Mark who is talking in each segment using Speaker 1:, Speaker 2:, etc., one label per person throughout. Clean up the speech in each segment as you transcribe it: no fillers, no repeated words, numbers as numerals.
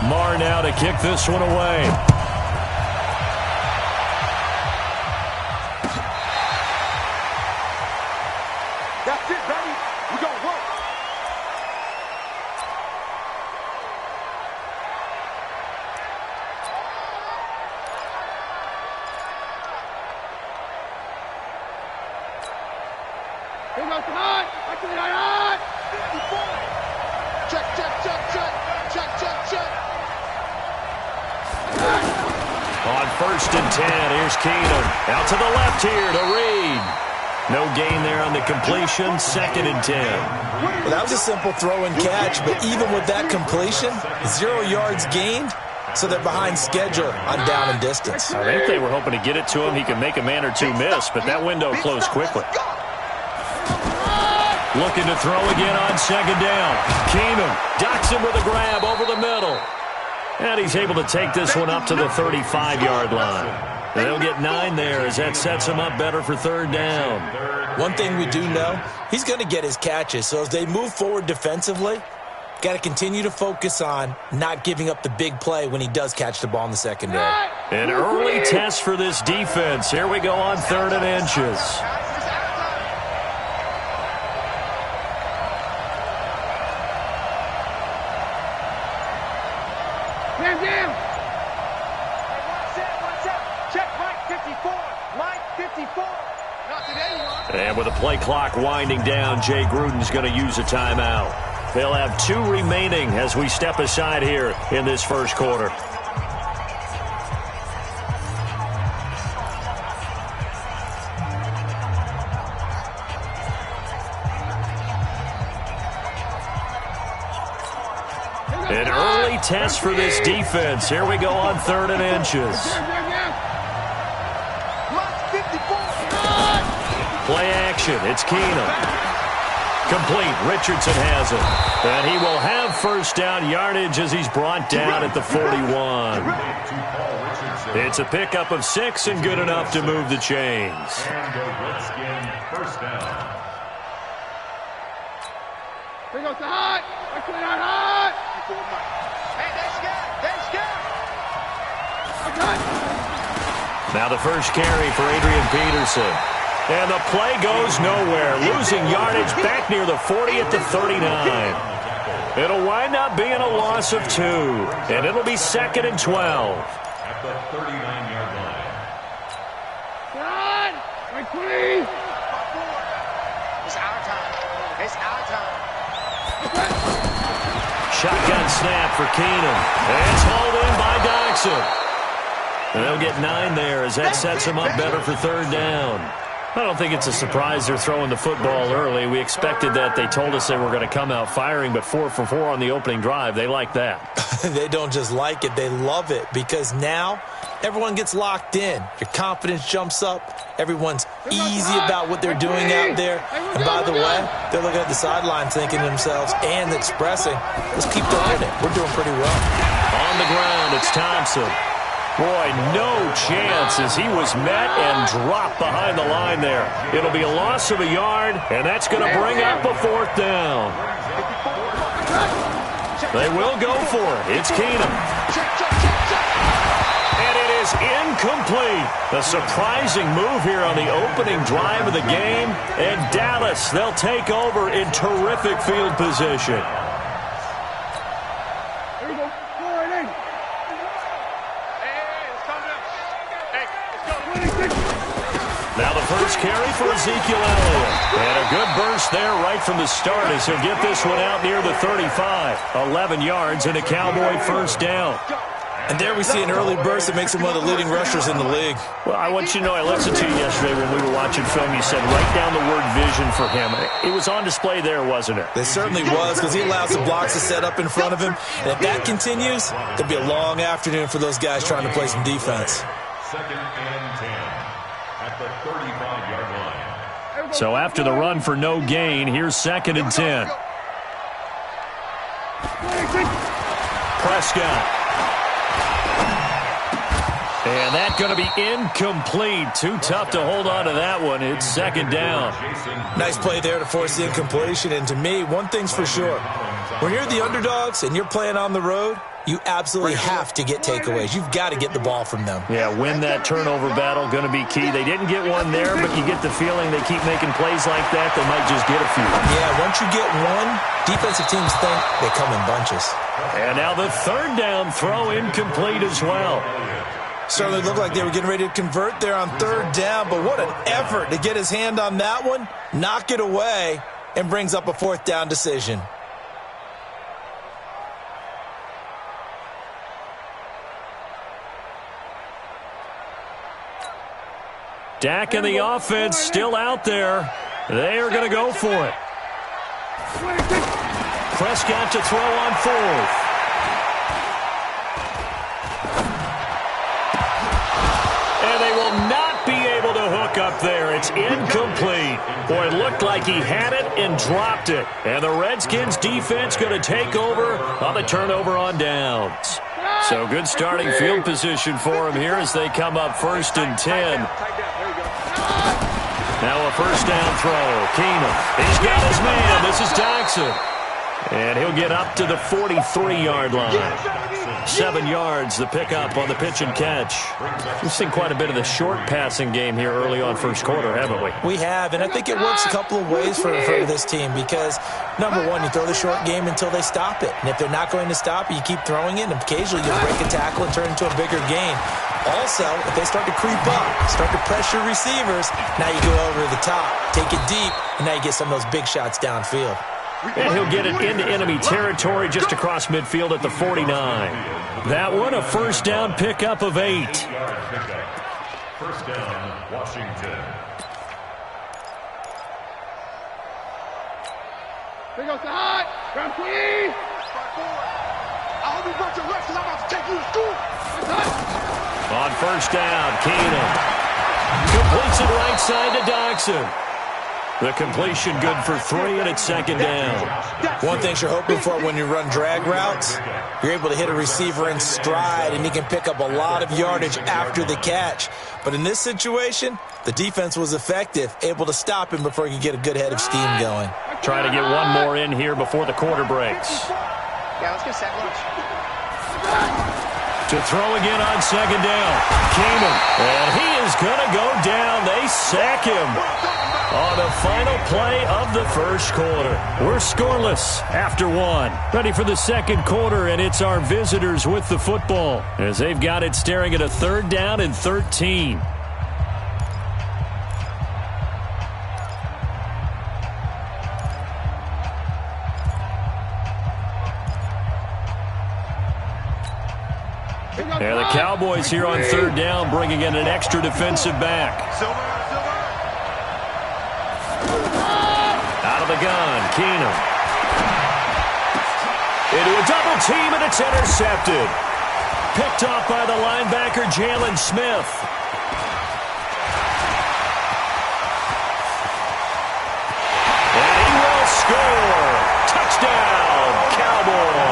Speaker 1: Marr now to kick this one away.
Speaker 2: That's it, baby. We gonna work. Here goes tonight. Check, check, check, check. Check, check, check.
Speaker 1: On 1st and 10, here's Keenum. Out to the left here to Reed. No gain there on the completion. 2nd and 10.
Speaker 3: Well, that was a simple throw and catch, but even with that completion, 0 yards gained, so they're behind schedule on down and distance.
Speaker 1: I think they were hoping to get it to him. He could make a man or two miss, but that window closed quickly. Looking to throw again on 2nd down. Keenum docks him with a grab over the middle. And he's able to take this one up to the 35-yard line. They'll get 9 there as that sets him up better for 3rd down.
Speaker 3: One thing we do know, he's going to get his catches. So as they move forward defensively, got to continue to focus on not giving up the big play when he does catch the ball in the secondary.
Speaker 1: An early test for this defense. Here we go on 3rd and inches. And with the play clock winding down, Jay Gruden's going to use a timeout. They'll have 2 remaining as we step aside here in this 1st quarter. An early test for this defense. Here we go on 3rd and inches. Play action. It's Keenum. Complete. Richardson has it. And he will have 1st down yardage as he's brought down at the 41. It's a pickup of 6 and good enough to move the chains.
Speaker 2: Here goes the hot. Hot. Hey,
Speaker 1: Now the first carry for Adrian Peterson. And the play goes nowhere. Losing yardage back near the 40 at the 39. It'll wind up being a loss of 2. And it'll be 2nd and 12.
Speaker 4: At the 39-yard line.
Speaker 2: Run! Please!
Speaker 5: It's our time. It's our time.
Speaker 1: Shotgun snap for Keenum. And it's hauled in by Dodson. And they'll get 9 there as that sets them up better for 3rd down. I don't think it's a surprise they're throwing the football early. We expected that. They told us they were going to come out firing, but 4 for 4 on the opening drive. They like that.
Speaker 3: They don't just like it. They love it because now everyone gets locked in. Your confidence jumps up. Everyone's easy about what they're doing out there. And by the way, they're looking at the sidelines thinking to themselves and expressing, let's keep doing it. We're doing pretty well.
Speaker 1: On the ground, it's Thompson. Boy, no chance as he was met and dropped behind the line there. It'll be a loss of a yard, and that's going to bring up a 4th down. They will go for it. It's Keenum. And it is incomplete. A surprising move here on the opening drive of the game. And Dallas, they'll take over in terrific field position. Now the first carry for Ezekiel Elliott. And a good burst there right from the start as he'll get this one out near the 35. 11 yards and a Cowboy 1st down.
Speaker 3: And there we see an early burst that makes him one of the leading rushers in the league.
Speaker 1: Well, I want you to know, I listened to you yesterday when we were watching film. You said write down the word vision for him. It was on display there, wasn't it?
Speaker 3: It certainly was because he allows the blocks to set up in front of him. And if that continues, there'll be a long afternoon for those guys trying to play some defense.
Speaker 4: 2nd and 10 at the 35-yard line.
Speaker 1: So after the run for no gain, here's 2nd and 10. Prescott. And that's going to be incomplete. Too tough to hold on to that one. It's 2nd down.
Speaker 3: Nice play there to force the incompletion. And to me, one thing's for sure. When you're the underdogs and you're playing on the road, you absolutely have to get takeaways. You've got to get the ball from them.
Speaker 1: Yeah, win that turnover battle, going to be key. They didn't get one there, but you get the feeling they keep making plays like that, they might just get a few.
Speaker 3: Yeah, once you get one, defensive teams think they come in bunches.
Speaker 1: And now the third down throw incomplete as well.
Speaker 3: Certainly looked like they were getting ready to convert there on third down, but what an effort to get his hand on that one, knock it away, and brings up a fourth down decision.
Speaker 1: Dak and the offense still out there. They are going to go for it. Prescott to throw on fourth. And they will not be able to hook up there. It's incomplete. Boy, it looked like he had it and dropped it. And the Redskins defense going to take over on the turnover on downs. So good starting field position for him here as they come up 1st and 10. Now a first down throw. Keenum. He's got his man. This is Jackson. And he'll get up to the 43-yard line. 7 yards, the pickup on the pitch and catch. We've seen quite a bit of the short passing game here early on first quarter, haven't we?
Speaker 3: We have, and I think it works a couple of ways for this team because, number one, you throw the short game until they stop it. And if they're not going to stop it, you keep throwing it, and occasionally you'll break a tackle and turn it into a bigger gain. Also, if they start to creep up, start to pressure receivers, now you go over the top, take it deep, and now you get some of those big shots downfield.
Speaker 1: And he'll get it into enemy territory just across midfield at the 49. That one, a first down pickup of 8.
Speaker 4: First down, Washington.
Speaker 2: Here goes the hot. Round three. I hope you brought your refs because I'm about to take you to school.
Speaker 1: On first down, Keenum completes it right side to Doxson. The completion good for 3, and it's 2nd down.
Speaker 3: One thing you're hoping for when you run drag routes, you're able to hit a receiver in stride, and he can pick up a lot of yardage after the catch. But in this situation, the defense was effective, able to stop him before he could get a good head of steam going.
Speaker 1: Trying to get one more in here before the quarter breaks.
Speaker 5: Yeah, let's get set lunch.
Speaker 1: To throw again on 2nd down. Keenum. And he is going to go down. They sack him on the final play of the first quarter. We're scoreless after 1. Ready for the second quarter, and it's our visitors with the football as they've got it staring at a 3rd down and 13. And the Cowboys here on 3rd down, bringing in an extra defensive back. Out of the gun, Keenum. Into a double team, and it's intercepted. Picked off by the linebacker, Jalen Smith. And he will score. Touchdown, Cowboys.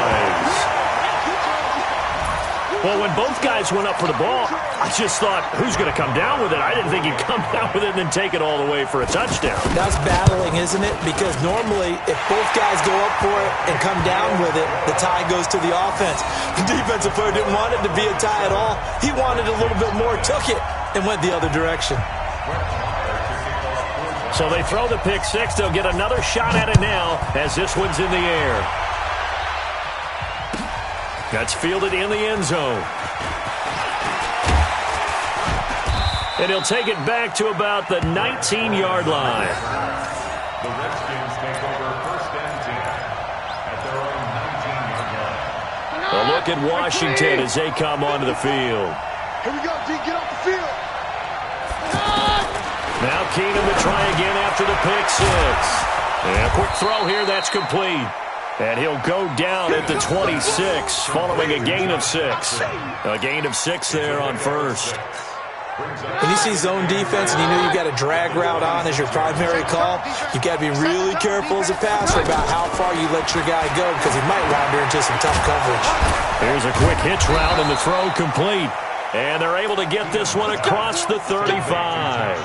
Speaker 1: Well, when both guys went up for the ball, I just thought, who's going to come down with it? I didn't think he'd come down with it and then take it all the way for a touchdown.
Speaker 3: That's battling, isn't it? Because normally, if both guys go up for it and come down with it, the tie goes to the offense. The defensive player didn't want it to be a tie at all. He wanted a little bit more, took it, and went the other direction.
Speaker 1: So they throw the pick 6. They'll get another shot at it now as this one's in the air. That's fielded in the end zone. And he'll take it back to about the 19-yard line.
Speaker 4: The Redskins take over 1st and 10 at their own 19-yard line.
Speaker 1: A look at Washington as they come onto the field.
Speaker 2: Here we go, D. Get off the field.
Speaker 1: Now Keenum to try again after the pick 6. And a quick throw here, that's complete. And he'll go down at the 26 following a gain of 6. A gain of 6 there on first.
Speaker 3: When you see zone defense and you know you've got a drag route on as your primary call, you've got to be really careful as a passer about how far you let your guy go because he might wander into some tough coverage.
Speaker 1: Here's a quick hitch route and the throw complete. And they're able to get this one across the 35.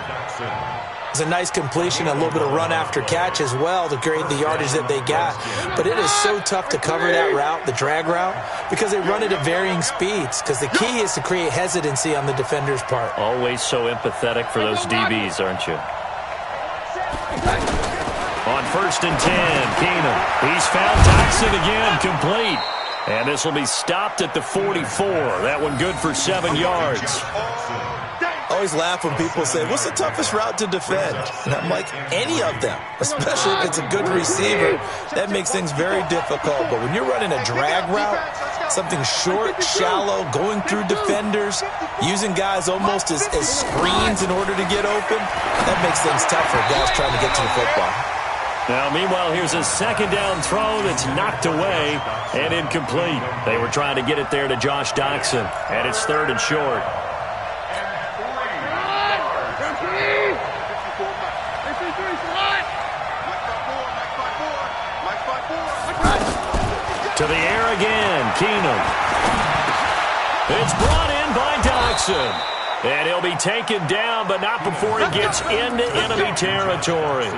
Speaker 3: It's a nice completion, a little bit of run after catch as well to create the yardage that they got. But it is so tough to cover that route, the drag route, because they run it at varying speeds. Because the key is to create hesitancy on the defender's part.
Speaker 1: Always so empathetic for those DBs, aren't you? On 1st and 10, Keenum. He's found Tyson again, complete. And this will be stopped at the 44. That one good for 7 yards.
Speaker 3: I always laugh when people say, what's the toughest route to defend? And I'm like, any of them, especially if it's a good receiver. That makes things very difficult. But when you're running a drag route, something short, shallow, going through defenders, using guys almost as screens in order to get open, that makes things tough for guys trying to get to the football.
Speaker 1: Now, meanwhile, here's a 2nd down throw that's knocked away and incomplete. They were trying to get it there to Josh Doxson, and it's 3rd and short. To the air again, Keenum. It's brought in by Doxson. And he'll be taken down, but not before he gets into enemy territory.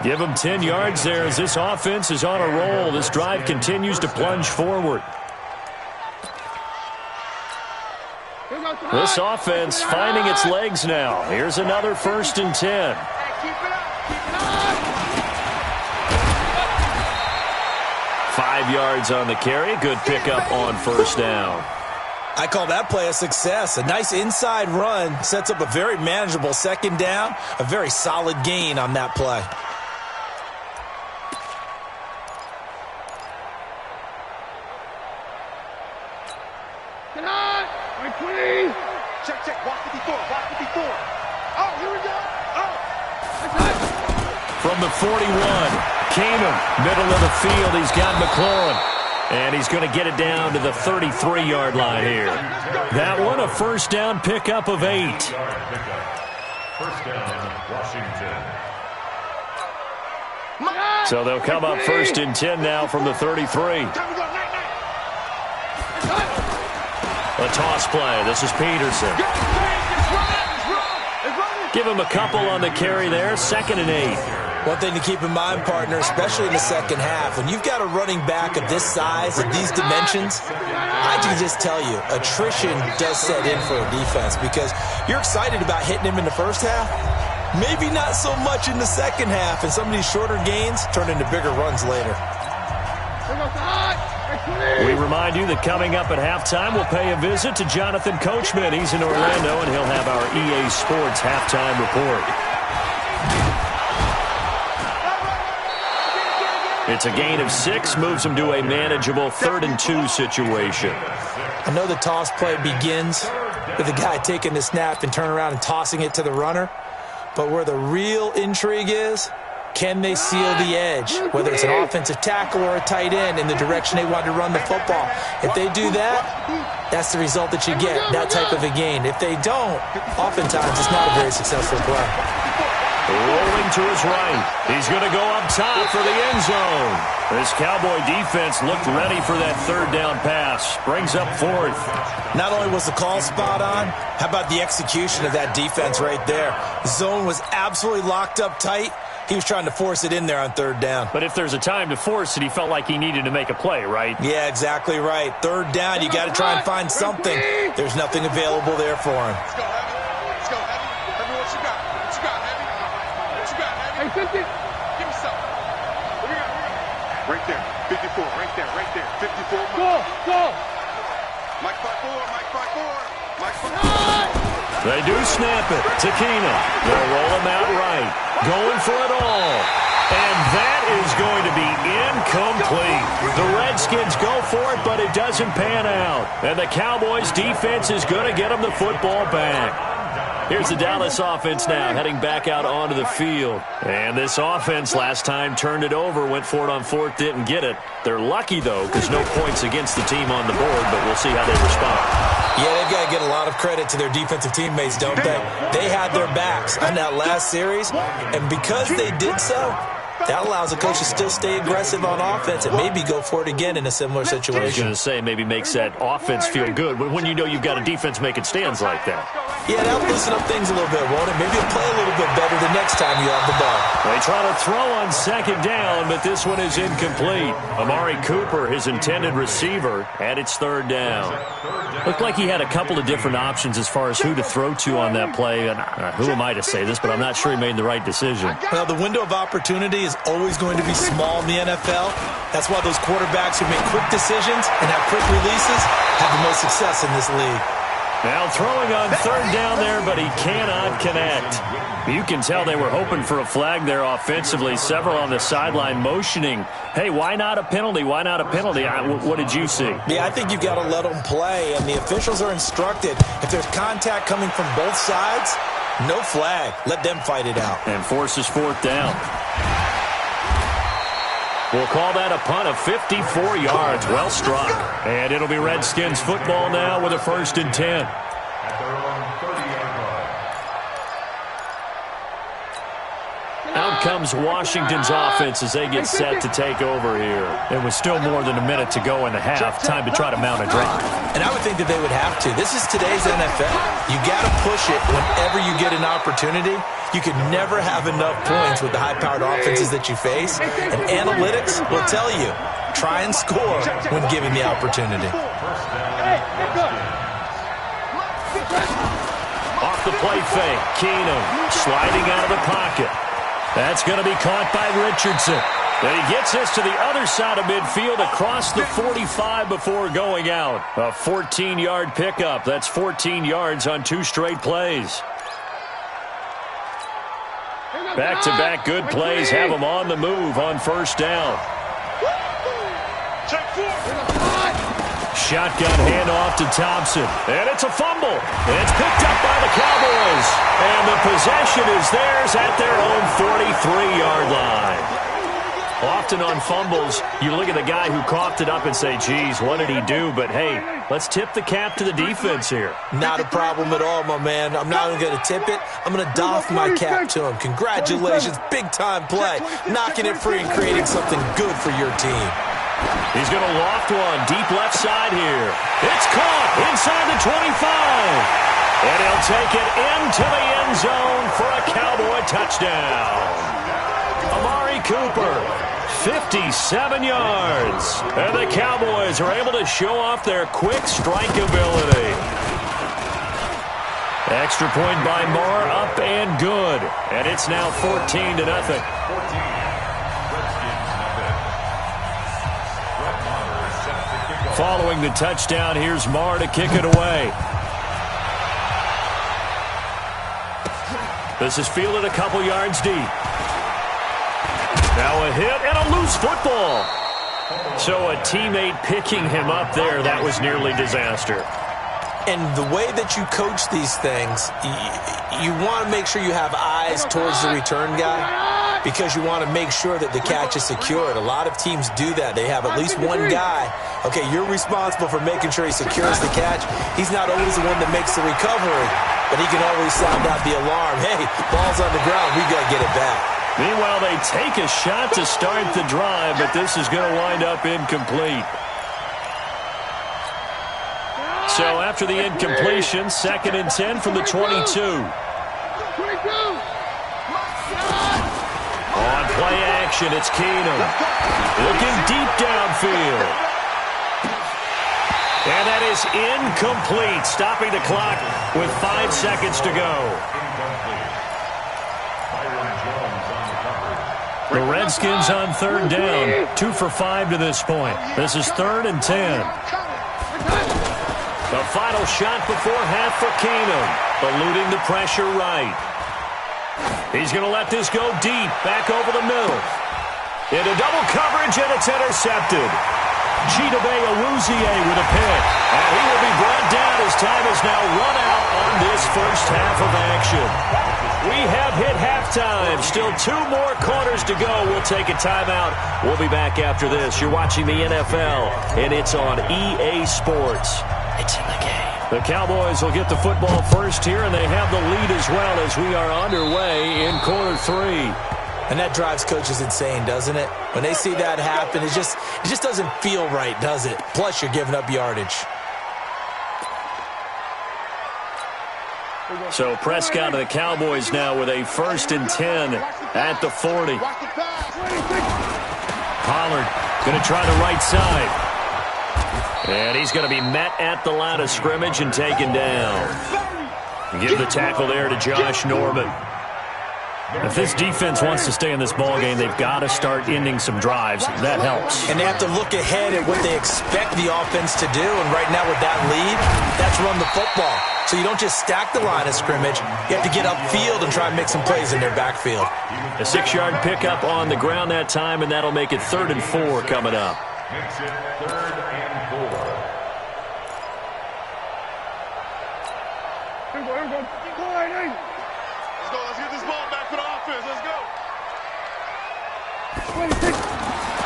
Speaker 1: Give him 10 yards there as this offense is on a roll. This drive continues to plunge forward. This offense finding its legs now. Here's another 1st and 10. 5 yards on the carry. Good pickup on 1st down.
Speaker 3: I call that play a success. A nice inside run sets up a very manageable 2nd down. A very solid gain on that play.
Speaker 2: Check, walk 54, walk 54. Oh, here we go. Oh.
Speaker 1: From the 41, Keenum, middle of the field. He's got McLaurin. And he's going to get it down to the 33-yard line here. That one, a 1st down pickup of 8.
Speaker 4: 1st down, Washington.
Speaker 1: So they'll come up 1st and 10 now from the 33. A toss play. This is Peterson. Give him a couple on the carry there. 2nd and 8.
Speaker 3: One thing to keep in mind, partner, especially in the 2nd half, when you've got a running back of this size and these dimensions, I can just tell you, attrition does set in for a defense because you're excited about hitting him in the 1st half. Maybe not so much in the 2nd half, and some of these shorter gains turn into bigger runs later.
Speaker 1: We remind you that coming up at halftime, we'll pay a visit to Jonathan Coachman. He's in Orlando, and he'll have our EA Sports halftime report. It's a gain of 6, moves him to a manageable 3rd and 2 situation.
Speaker 3: I know the toss play begins with the guy taking the snap and turn around and tossing it to the runner, but where the real intrigue is, can they seal the edge, whether it's an offensive tackle or a tight end in the direction they want to run the football? If they do that, that's the result that you get, that type of a gain. If they don't, oftentimes it's not a very successful play.
Speaker 1: Rolling to his right. He's going to go up top for the end zone. This Cowboy defense looked ready for that 3rd down pass. Brings up 4th.
Speaker 3: Not only was the call spot on, how about the execution of that defense right there? The zone was absolutely locked up tight. He was trying to force it in there on 3rd down.
Speaker 1: But if there's a time to force it, he felt like he needed to make a play, right?
Speaker 3: Yeah, exactly right. 3rd down, you got to try and find something. There's nothing available there for him.
Speaker 2: Let's go, Heavy. Let's go, Heavy. Heavy, what you got? What you got, Heavy? What you got, Heavy? Hey, 50. Give me something. What you got? Right there. 54. Right there. 54. Go. Mike 5-4. Mike 5-4.
Speaker 1: They do snap it to Keenum. They'll roll him out right. Going for it all. And that is going to be incomplete. The Redskins go for it, but it doesn't pan out. And the Cowboys defense is going to get them the football back. Here's the Dallas offense now heading back out onto the field. And this offense last time turned it over, went for it on 4th, didn't get it. They're lucky, though, because no points against the team on the board, but we'll see how they respond.
Speaker 3: Yeah, they've got to get a lot of credit to their defensive teammates, don't they? They had their backs on that last series, and because they did so, that allows a coach to still stay aggressive on offense and maybe go for it again in a similar situation.
Speaker 1: I was going to say maybe makes that offense feel good when you know you've got a defense making stands like that.
Speaker 3: Yeah, that'll loosen up things a little bit, won't it? Maybe you'll play a little bit better the next time you have the ball.
Speaker 1: They try to throw on second down, but this one is incomplete. Amari Cooper, his intended receiver, and it's third down. Looked like he had a couple of different options as far as who to throw to on that play. And who am I to say this, but I'm not sure he made the right decision.
Speaker 3: Well, the window of opportunity is always going to be small in the NFL. That's why those quarterbacks who make quick decisions and have quick releases have the most success in this league.
Speaker 1: Now throwing on third down there, but he cannot connect. You can tell they were hoping for a flag there offensively. Several on the sideline motioning, hey, why not a penalty? Why not a penalty? What did you see?
Speaker 3: Yeah, I think you've got to let them play, and the officials are instructed. If there's contact coming from both sides, no flag. Let them fight it out.
Speaker 1: And forces fourth down. We'll call that a punt of 54 yards. Well struck. And it'll be Redskins football now with a 1st and 10.
Speaker 4: At their own 30-yard line.
Speaker 1: Out comes Washington's offense as they get set to take over here. It was still more than a minute to go in the half. Time to try to mount a drive.
Speaker 3: And I would think that they would have to. This is today's NFL. You got to push it whenever you get an opportunity. You can never have enough points with the high-powered offenses that you face. And analytics will tell you, try and score when given the opportunity.
Speaker 1: Off the play fake, Keenum sliding out of the pocket. That's going to be caught by Richardson. Then he gets this to the other side of midfield across the 45 before going out. A 14-yard pickup. That's 14 yards on 2 straight plays. Back-to-back good plays have them on the move on 1st down. Shotgun handoff to Thompson. And it's a fumble. It's picked up by the Cowboys. And the possession is theirs at their own 43-yard line. Often on fumbles, you look at the guy who coughed it up and say, geez, what did he do? But, hey, let's tip the cap to the defense here.
Speaker 3: Not a problem at all, my man. I'm not even going to tip it. I'm going to doff my cap to him. Congratulations. Big-time play. Knocking it free and creating something good for your team.
Speaker 1: He's going to loft one deep left side here. It's caught inside the 25. And he'll take it into the end zone for a Cowboy touchdown. Amari Cooper, 57 yards. And the Cowboys are able to show off their quick strike ability. Extra point by Moore, up and good. And it's now 14-0. Following the touchdown, here's Marr to kick it away. This is fielded a couple yards deep. Now a hit and a loose football. So a teammate picking him up there, that was nearly disaster.
Speaker 3: And the way that you coach these things, you want to make sure you have eyes towards the return guy because you want to make sure that the catch is secured. A lot of teams do that. They have at least one guy. Okay, you're responsible for making sure he secures the catch. He's not always the one that makes the recovery, but he can always sound out the alarm. Hey, ball's on the ground. We got to get it back.
Speaker 1: Meanwhile, they take a shot to start the drive, but this is going to wind up incomplete. So after the incompletion, 2nd and 10 from the 22. On play action, it's Keenum. Looking deep downfield. And that is incomplete, stopping the clock with 5 seconds to go. The Redskins on 3rd down, 2 for 5 to this point. This is 3rd and 10. The final shot before half for Keenum, eluding the pressure right. He's going to let this go deep, back over the middle. Into double coverage, and it's intercepted. Chidobe Awuzie with a pick, and he will be brought down as time is now run out on this first half of action. We have hit halftime. Still 2 more quarters to go. We'll take a timeout. We'll be back after this. You're watching the NFL, and it's on EA Sports. It's in the game. The Cowboys will get the football first here, and they have the lead as well as we are underway in quarter 3.
Speaker 3: And that drives coaches insane, doesn't it? When they see that happen, it just doesn't feel right, does it? Plus, you're giving up yardage.
Speaker 1: So Prescott to the Cowboys now with a 1st and 10 at the 40. Pollard going to try the right side. And he's going to be met at the line of scrimmage and taken down. Give the tackle there to Josh Norman. If this defense wants to stay in this ballgame, they've got to start ending some drives. That helps.
Speaker 3: And they have to look ahead at what they expect the offense to do. And right now with that lead, that's run the football. So you don't just stack the line of scrimmage. You have to get upfield and try and make some plays in their backfield.
Speaker 1: A 6-yard pickup on the ground that time, and that'll make it 3rd and 4 coming up.
Speaker 4: Makes it 3rd and 4.
Speaker 2: Let's get this ball back for the offense. Let's go.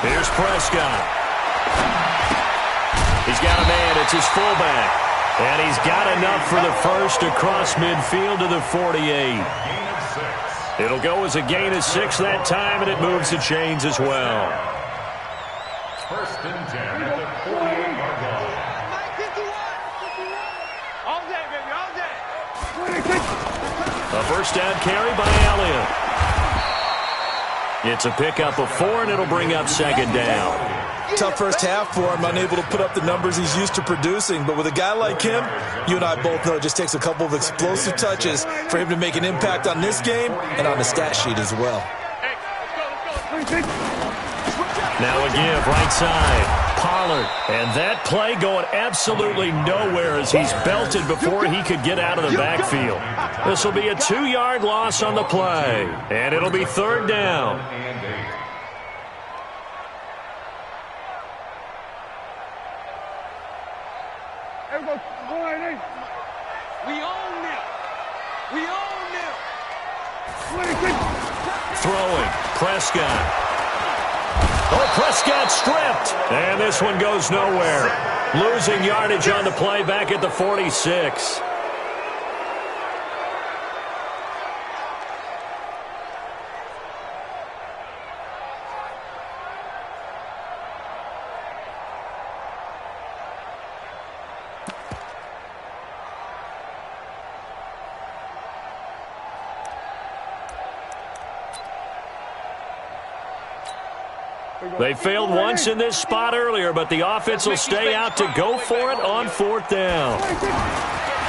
Speaker 1: Here's Prescott. He's got a man. It's his fullback. And he's got enough for the first across midfield to the 48.
Speaker 4: Gain of 6.
Speaker 1: It'll go as a gain of 6 that time, and it moves the chains as well.
Speaker 4: 1st and 10 at the 48-yard line.
Speaker 5: All day, baby, all day.
Speaker 1: A first down carry by Elliott. It's a pickup of 4, and it'll bring up 2nd down.
Speaker 3: Tough first half for him, unable to put up the numbers he's used to producing. But with a guy like him, you and I both know it just takes a couple of explosive touches for him to make an impact on this game and on the stat sheet as well.
Speaker 1: Now a give, right side. Pollard. And that play going absolutely nowhere as he's belted before he could get out of the backfield. This will be a 2-yard loss on the play. And it'll be 3rd down.
Speaker 4: And 8.
Speaker 5: We own them. We own them.
Speaker 1: Throwing. Prescott. Oh, Prescott stripped. And this one goes nowhere. Losing yardage on the play back at the 46. They failed once in this spot earlier, but the offense will stay out to go for it on 4th down.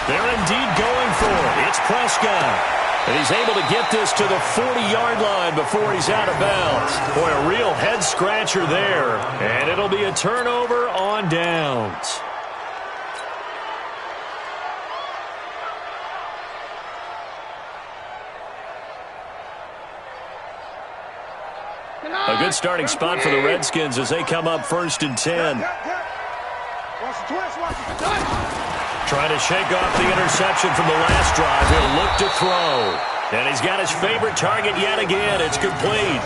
Speaker 1: They're indeed going for it. It's Prescott. And he's able to get this to the 40-yard line before he's out of bounds. Boy, a real head-scratcher there. And it'll be a turnover on downs. A good starting spot for the Redskins as they come up 1st and 10. Trying to shake off the interception from the last drive. He'll look to throw. And he's got his favorite target yet again. It's complete.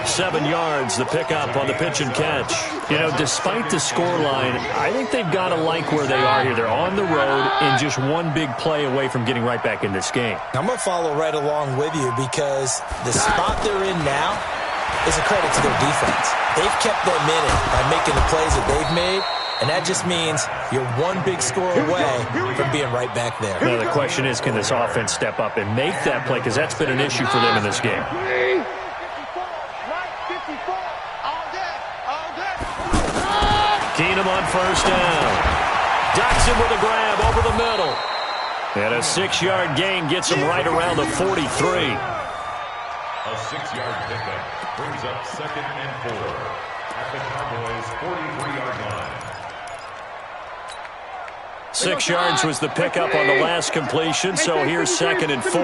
Speaker 1: 7 yards, the pickup on the pitch and catch. You know, despite the scoreline, I think they've got to like where they are here. They're on the road and just one big play away from getting right back in this game.
Speaker 3: I'm going to follow right along with you because the spot they're in now is a credit to their defense. They've kept them in it by making the plays that they've made, and that just means you're one big score away from being right back there.
Speaker 1: Now the question is, can this offense step up and make that play? Because that's been an issue for them in this game. Keenum on 1st down. Dotson with a grab over the middle. And a 6-yard gain gets him right around the 43.
Speaker 4: A 6-yard pickup brings up 2nd and 4 at the Cowboys' 43-yard line.
Speaker 1: 6 yards was the pickup on the last completion, so here's 2nd and 4.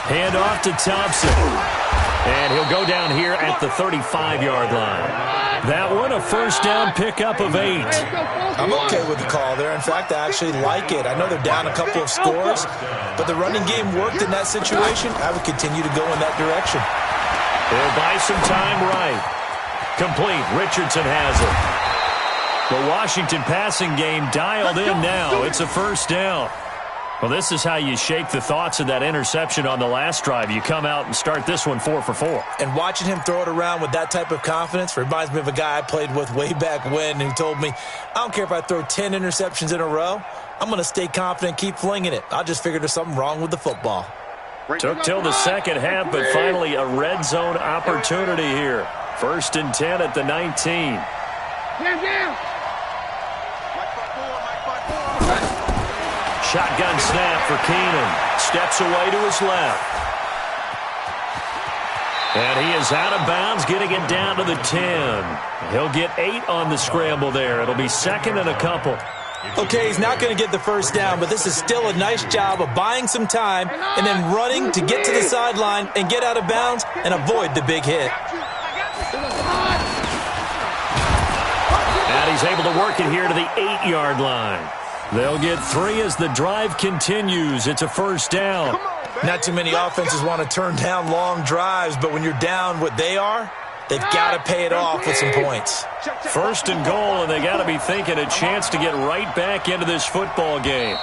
Speaker 1: Hand off to Thompson. And he'll go down here at the 35-yard line. That one, a 1st down pickup of 8.
Speaker 3: I'm okay with the call there. In fact, I actually like it. I know they're down a couple of scores, but the running game worked in that situation. I would continue to go in that direction.
Speaker 1: They'll buy some time right. Complete. Richardson has it. The Washington passing game dialed in now. It's a 1st down. Well, this is how you shake the thoughts of that interception on the last drive. You come out and start this one 4 for 4.
Speaker 3: And watching him throw it around with that type of confidence reminds me of a guy I played with way back when who told me, I don't care if I throw 10 interceptions in a row, I'm going to stay confident and keep flinging it. I just figured there's something wrong with the football.
Speaker 1: Took till the second half, but finally a red zone opportunity here. 1st and 10 at the 19. Shotgun snap for Keenum. Steps away to his left. And he is out of bounds, getting it down to the 10. He'll get 8 on the scramble there. It'll be 2nd and a couple.
Speaker 3: Okay, he's not going to get the first down, but this is still a nice job of buying some time and then running to get to the sideline and get out of bounds and avoid the big hit.
Speaker 1: And he's able to work it here to the 8-yard line. They'll get 3 as the drive continues. It's a first down.
Speaker 3: Not too many offenses want to turn down long drives, but when you're down what they are, they've got to pay it off with some points.
Speaker 1: 1st and goal, and they got to be thinking a chance to get right back into this football game.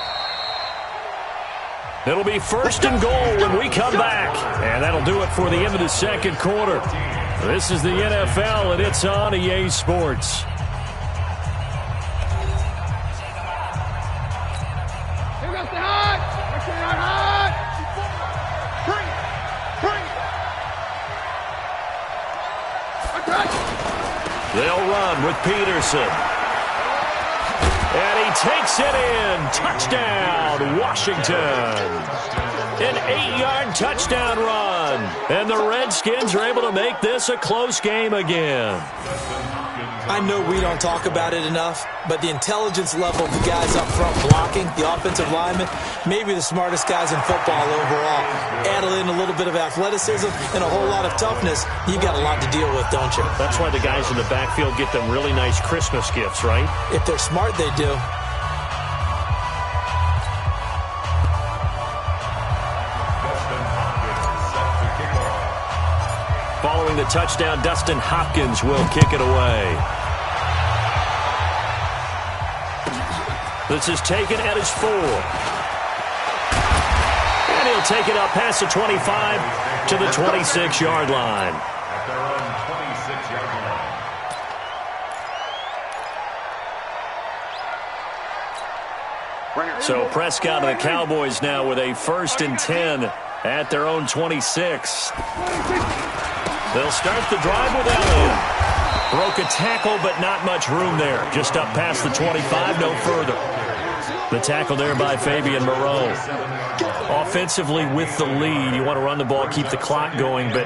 Speaker 1: It'll be 1st and goal when we come back. And that'll do it for the end of the second quarter. This is the NFL, and it's on EA Sports. They'll run with Peterson. And he takes it in. Touchdown, Washington. An 8-yard touchdown run. And the Redskins are able to make this a close game again.
Speaker 3: I know we don't talk about it enough, but the intelligence level of the guys up front blocking, the offensive linemen, maybe the smartest guys in football overall. Add in a little bit of athleticism and a whole lot of toughness, you got a lot to deal with, don't you?
Speaker 1: That's why the guys in the backfield get them really nice Christmas gifts, right?
Speaker 3: If they're smart, they do.
Speaker 1: Following the touchdown, Dustin Hopkins will kick it away. This is taken at his 4. And he'll take it up past the 25 to the 26-yard line.
Speaker 4: At their own 26-yard line.
Speaker 1: So Prescott and the Cowboys now with a 1st and 10 at their own 26. They'll start the drive with Elliott. Broke a tackle, but not much room there. Just up past the 25, no further. The tackle there by Fabian Moreau. Offensively with the lead, you want to run the ball, keep the clock going, but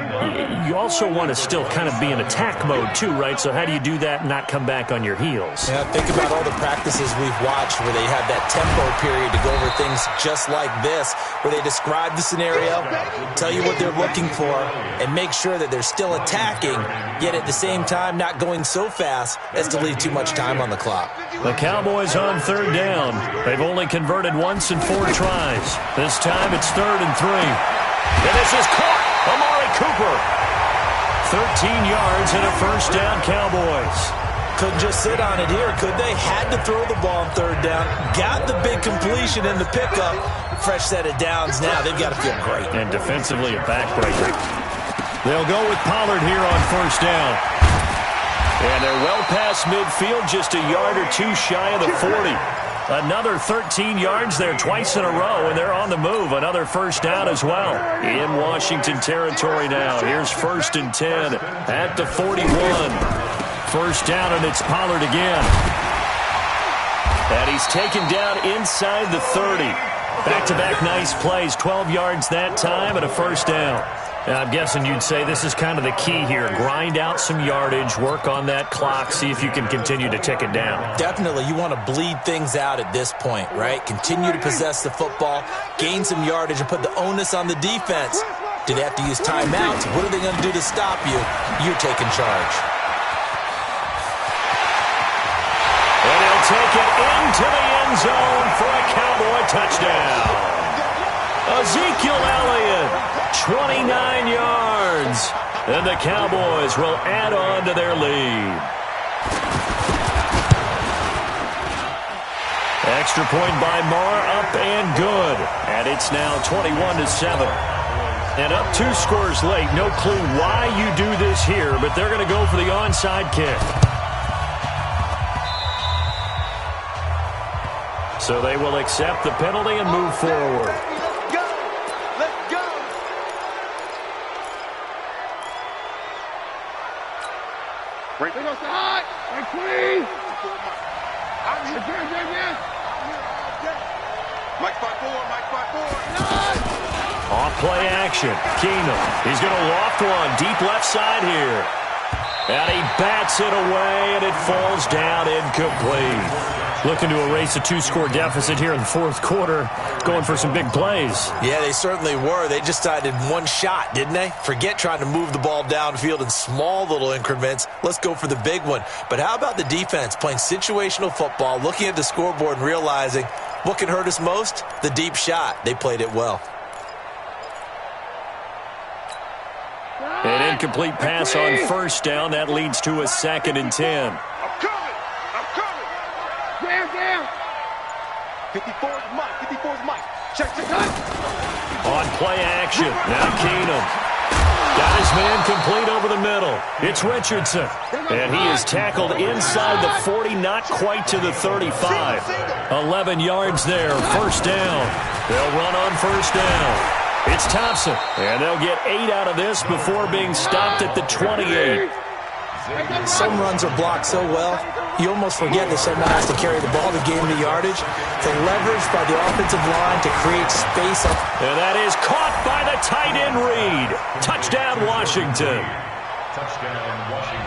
Speaker 1: you also want to still kind of be in attack mode too, right? So how do you do that and not come back on your heels?
Speaker 3: Yeah, think about all the practices we've watched where they have that tempo period to go over things just like this, where they describe the scenario, tell you what they're looking for, and make sure that they're still attacking, yet at the same time not going so fast as to leave too much time on the clock.
Speaker 1: The Cowboys on 3rd down. They've only converted once in 4 tries. This time it's 3rd and 3. And this is caught. Amari Cooper. 13 yards and a first down, Cowboys.
Speaker 3: Couldn't just sit on it here, could they? Had to throw the ball on 3rd down. Got the big completion in the pickup. Fresh set of downs now. They've got to feel great.
Speaker 1: And defensively a backbreaker. They'll go with Pollard here on 1st down. And they're well past midfield, just a yard or 2 shy of the 40. Another 13 yards there twice in a row, and they're on the move. Another first down as well. In Washington territory now. Here's 1st and 10 at the 41. First down, and it's Pollard again. And he's taken down inside the 30. Back-to-back nice plays, 12 yards that time, and a first down. And I'm guessing you'd say this is kind of the key here. Grind out some yardage, work on that clock, see if you can continue to tick it down.
Speaker 3: Definitely. You want to bleed things out at this point, right? Continue to possess the football, gain some yardage, and put the onus on the defense. Do they have to use timeouts? What are they going to do to stop you? You're taking charge.
Speaker 1: And he'll take it into the end zone for a Cowboy touchdown. Ezekiel Elliott, 29 yards. And the Cowboys will add on to their lead. extra point by Marr, up and good. And it's now 21-7. And up 2 scores late. No clue why you do this here, but they're going to go for the onside kick. So they will accept the penalty and move forward.
Speaker 2: Let's go! Let's go! Break it outside! Break clean! I'm here. Again. Mike 5-4, Mike 5-4.
Speaker 1: Off play action. Keenum. He's going to loft one. Deep left side here. And he bats it away, and it falls down incomplete. Looking to erase a 2-score deficit here in the fourth quarter. Going for some big plays.
Speaker 3: Yeah, they certainly were. They just decided one shot, didn't they? Forget trying to move the ball downfield in small little increments. Let's go for the big one. But how about the defense playing situational football, looking at the scoreboard and realizing what can hurt us most? The deep shot. They played it well.
Speaker 1: An incomplete pass on first down. That leads to a 2nd and 10.
Speaker 2: I'm coming! Down! 54's Mike, 54's Mike. Check.
Speaker 1: On play action. Now Keenum. Got his man complete over the middle. It's Richardson. And he is tackled inside the 40, not quite to the 35. 11 yards there, first down. They'll run on first down. It's Thompson. And they'll get 8 out of this before being stopped at the 28.
Speaker 3: Some runs are blocked so well, you almost forget that someone has to carry the ball to gain the yardage. The leverage by the offensive line to create space.
Speaker 1: And that is caught by the tight end Reed. Touchdown, Washington.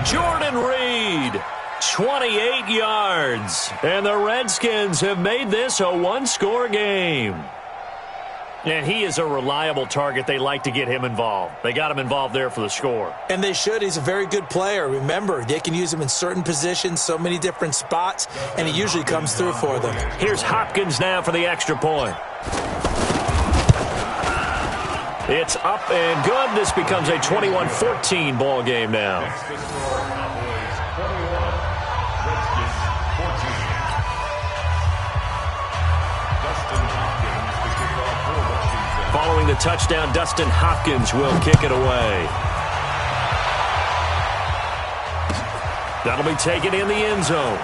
Speaker 1: Jordan Reed, 28 yards. And the Redskins have made this a 1-score game. And he is a reliable target. They like to get him involved. They got him involved there for the score.
Speaker 3: And they should. He's a very good player. Remember, they can use him in certain positions, so many different spots, and he usually comes through for them.
Speaker 1: Here's Hopkins now for the extra point. It's up and good. This becomes a 21-14 ball game now. Following the touchdown, Dustin Hopkins will kick it away. That'll be taken in the end zone.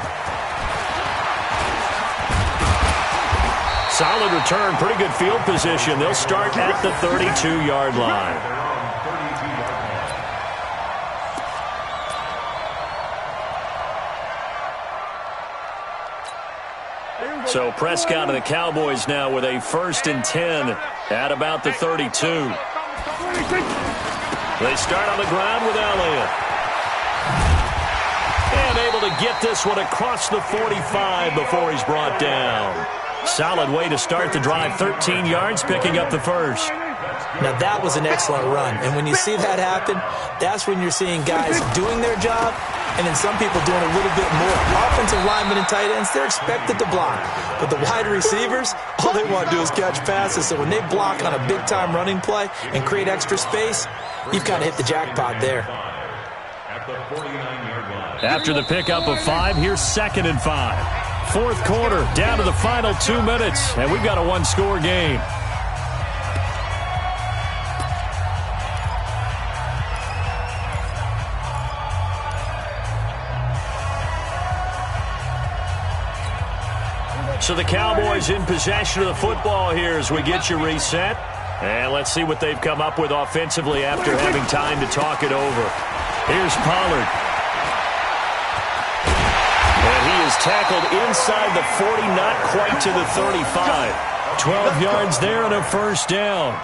Speaker 1: Solid return, pretty good field position. They'll start at the 32-yard line. So Prescott and the Cowboys now with a 1st and 10 at about the 32. They start on the ground with Elliott. And able to get this one across the 45 before he's brought down. Solid way to start the drive. 13 yards, picking up the first.
Speaker 3: Now, that was an excellent run. And when you see that happen, that's when you're seeing guys doing their job and then some people doing a little bit more. Offensive linemen and tight ends, they're expected to block. But the wide receivers, all they want to do is catch passes. So when they block on a big-time running play and create extra space, you've kind of hit the jackpot there.
Speaker 1: After the pickup of 5, here's 2nd and 5. Fourth quarter, down to the final 2 minutes, and we've got a 1-score game. So the Cowboys in possession of the football here as we get you reset. And let's see what they've come up with offensively after having time to talk it over. Here's Pollard. And he is tackled inside the 40, not quite to the 35. 12 yards there and a first down.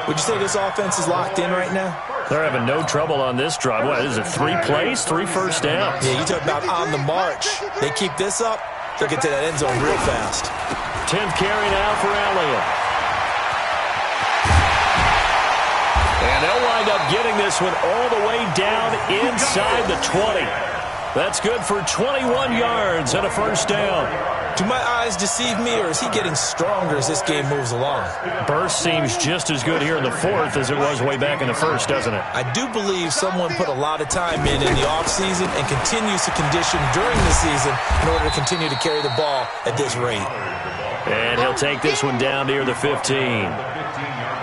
Speaker 3: Would you say this offense is locked in right now?
Speaker 1: They're having no trouble on this drive. What is it, 3 plays, 3 first downs?
Speaker 3: Yeah, you talk about on the march. They keep this up, they'll get to that end zone real fast.
Speaker 1: 10th carry now for Elliott. And they'll wind up getting this one all the way down inside the 20. That's good for 21 yards and a first down.
Speaker 3: Do my eyes deceive me, or is he getting stronger as this game moves along?
Speaker 1: Burst seems just as good here in the fourth as it was way back in the first, doesn't it?
Speaker 3: I do believe someone put a lot of time in the offseason and continues to condition during the season in order to continue to carry the ball at this rate.
Speaker 1: And he'll take this one down near the 15.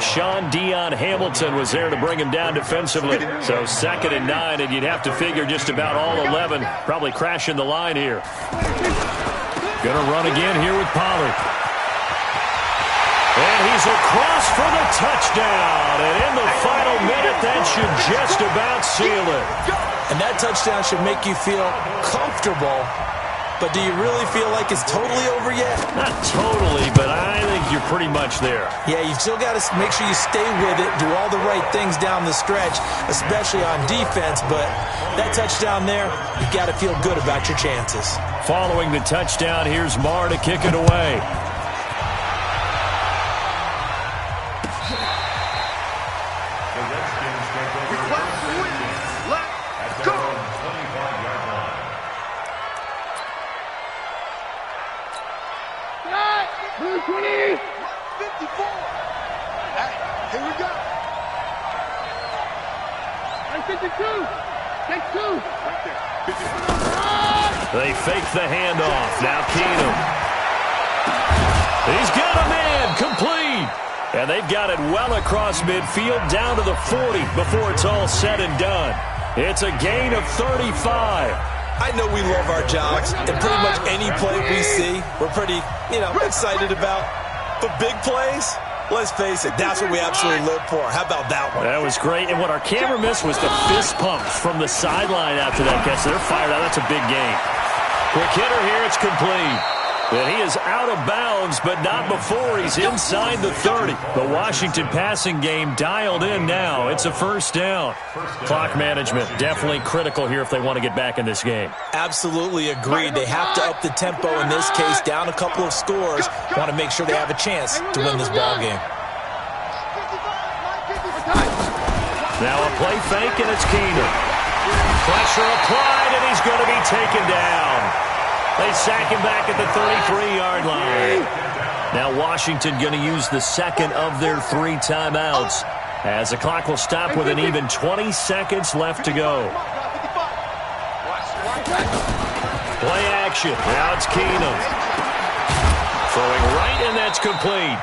Speaker 1: Sean Dion Hamilton was there to bring him down defensively. So 2nd and 9, and you'd have to figure just about all 11 probably crashing the line here. Going to run again here with Pollard. And he's across for the touchdown. And in the final minute, that should just about seal it.
Speaker 3: And that touchdown should make you feel comfortable. But do you really feel like it's totally over yet?
Speaker 1: Not totally, but I think you're pretty much there.
Speaker 3: Yeah, you've still got to make sure you stay with it, do all the right things down the stretch, especially on defense. But that touchdown there, you've got to feel good about your chances.
Speaker 1: Following the touchdown, here's Marr to kick it away. They fake the handoff. Now Keenum. He's got a man. Complete. And they've got it well across midfield down to the 40 before it's all said and done. It's a gain of 35.
Speaker 3: I know we love our jobs, and pretty much any play we see, we're pretty, excited about. But big plays, let's face it, that's what we absolutely live for. How about that one?
Speaker 1: That was great. And what our camera missed was the fist pump from the sideline after that catch. They're fired out. That's a big game. Quick hitter here. It's complete. And he is out of bounds, but not before he's inside the 30. The Washington passing game dialed in now. It's a first down. Clock management definitely critical here if they want to get back in this game.
Speaker 3: Absolutely agreed. They have to up the tempo in this case, down a couple of scores. Want to make sure they have a chance to win this ball game.
Speaker 1: Now a play fake, and it's Keenum. Pressure applied, and he's going to be taken down. They sack him back at the 33-yard line. Now Washington going to use the second of their 3 timeouts as the clock will stop with an even 20 seconds left to go. Play action. Now it's Keenum. Throwing right, and that's complete.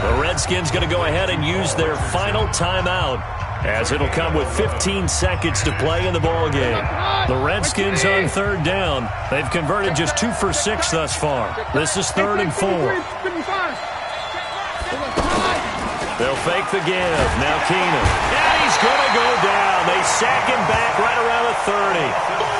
Speaker 1: The Redskins going to go ahead and use their final timeout as it'll come with 15 seconds to play in the ballgame. The Redskins on third down. They've converted just 2 for 6 thus far. This is 3rd and 4. They'll fake the give. Now Keenum. And he's going to go down. They sack him back right around the 30.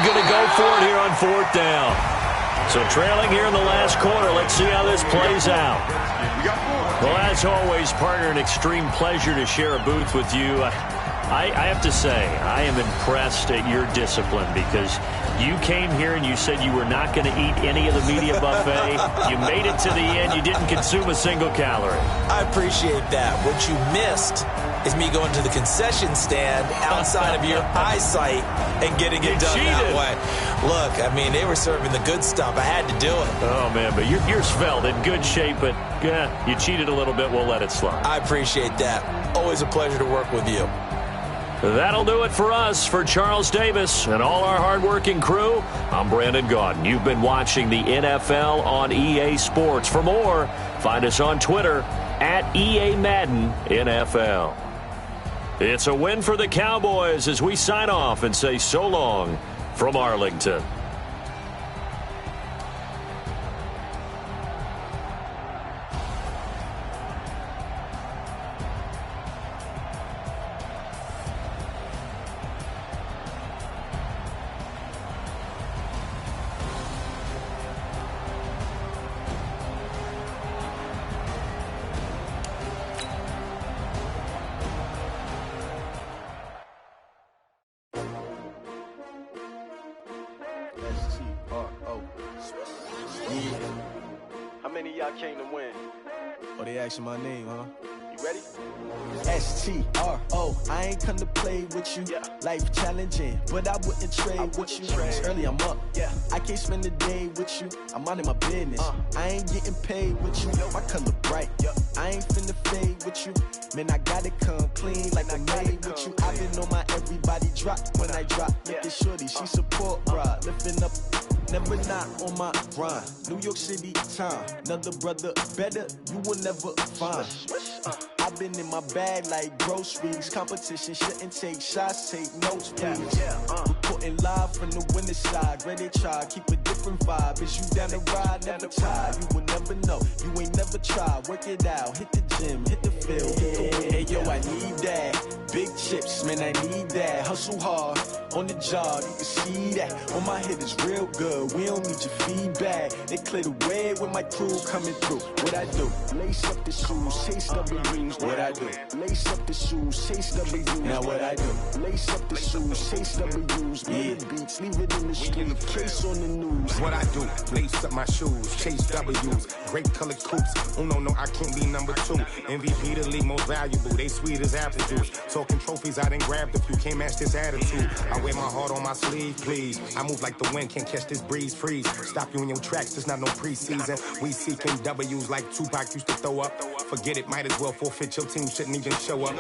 Speaker 1: Going to go for it here on 4th down. So trailing here in the last quarter. Let's see how this plays out. Well, as always, partner, an extreme pleasure to share a booth with you. I have to say, I am impressed at your discipline because you came here and you said you were not going to eat any of the media buffet. You made it to the end. You didn't consume a single calorie.
Speaker 3: I appreciate that. What you missed is me going to the concession stand outside of your eyesight and getting it done that way. Look, I mean, they were serving the good stuff. I had to do it.
Speaker 1: Oh, man, but you're svelte, in good shape, but you cheated a little bit. We'll let it slide.
Speaker 3: I appreciate that. Always a pleasure to work with you.
Speaker 1: That'll do it for us. For Charles Davis and all our hardworking crew, I'm Brandon Gaudin. You've been watching the NFL on EA Sports. For more, find us on Twitter at EA Madden NFL. It's a win for the Cowboys as we sign off and say so long from Arlington.
Speaker 6: I came to win.
Speaker 7: Oh, they asking my name, huh?
Speaker 6: You ready?
Speaker 7: STRO, I ain't come to play with you. Life challenging, but I wouldn't trade with you. It's early, I'm up. I can't spend the day with you. I'm minding my business. I ain't getting paid with you. My color bright. I ain't finna fade with you. Man, I gotta come clean like I made with you. I been on my everybody drop when I drop. Look at shorty, she support ride. Lifting up, never not on my grind. New York City time, another brother better you will never find. I've been in my bag like groceries. Competition shouldn't take shots, take notes, please. Reporting live from the winter side. Ready to try, keep a different vibe. Is you down the ride, never tired. You will never know, you ain't never tried. Work it out, hit the gym, hit the field. Hey yo, I need that. Big chips, man, I need that. Hustle hard on the job, you can see that. On my head is real good, we don't need your feedback. They clear the way with my crew coming through. What I do? Lace up the shoes, chase W's. What I do? Lace up the shoes, chase W's. Now what I do? Lace up the shoes, chase W's. Yeah, beats, leave it in the street, case on the news.
Speaker 8: What I do? Lace up my shoes, chase W's. Great colored coops. Oh no, I can't be number 2. MVP the league most valuable. They sweet as apple juice. Talking trophies, I done grabbed a few. Can't match this attitude. I wear my heart on my sleeve, please. I move like the wind, can't catch this breeze, freeze. Stop you in your tracks, there's not no preseason. We seeking W's like Tupac used to throw up. Forget it, might as well forfeit, your team shouldn't even show up.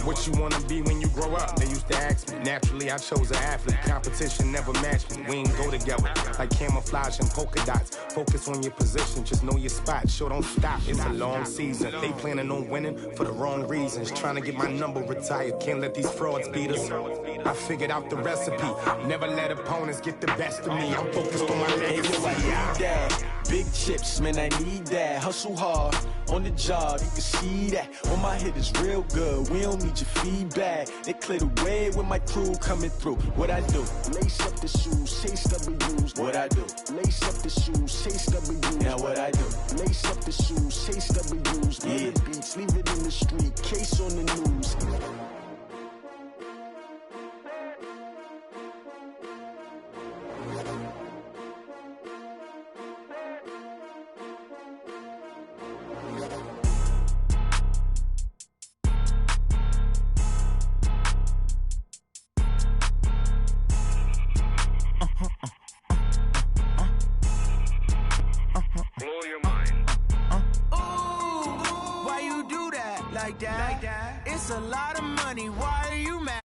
Speaker 8: What you wanna be when you grow up? They used to ask me. Naturally, I chose an athlete. Competition never matched me. We ain't go together. Like camouflage and polka dots. Focus on your position, just know your spot. Sure, don't stop, it's a long season. They planning on winning for the wrong reasons. Trying to get my number retired, can't let these frauds beat us. I figured out the recipe. Never let opponents get the best of me. I'm focused on my legacy.
Speaker 7: I need that. Big chips, man, I need that. Hustle hard on the job, you can see that. On my head is real good, we don't need your feedback. They clear the way with my crew coming through. What I do? Lace up the shoes, chase W's. What I do? Lace up the shoes, chase W's. Now what I do? Lace up the shoes, chase W's. Yeah, beats, leave it in the street, case on the news.
Speaker 9: Like that. It's a lot of money, why are you mad?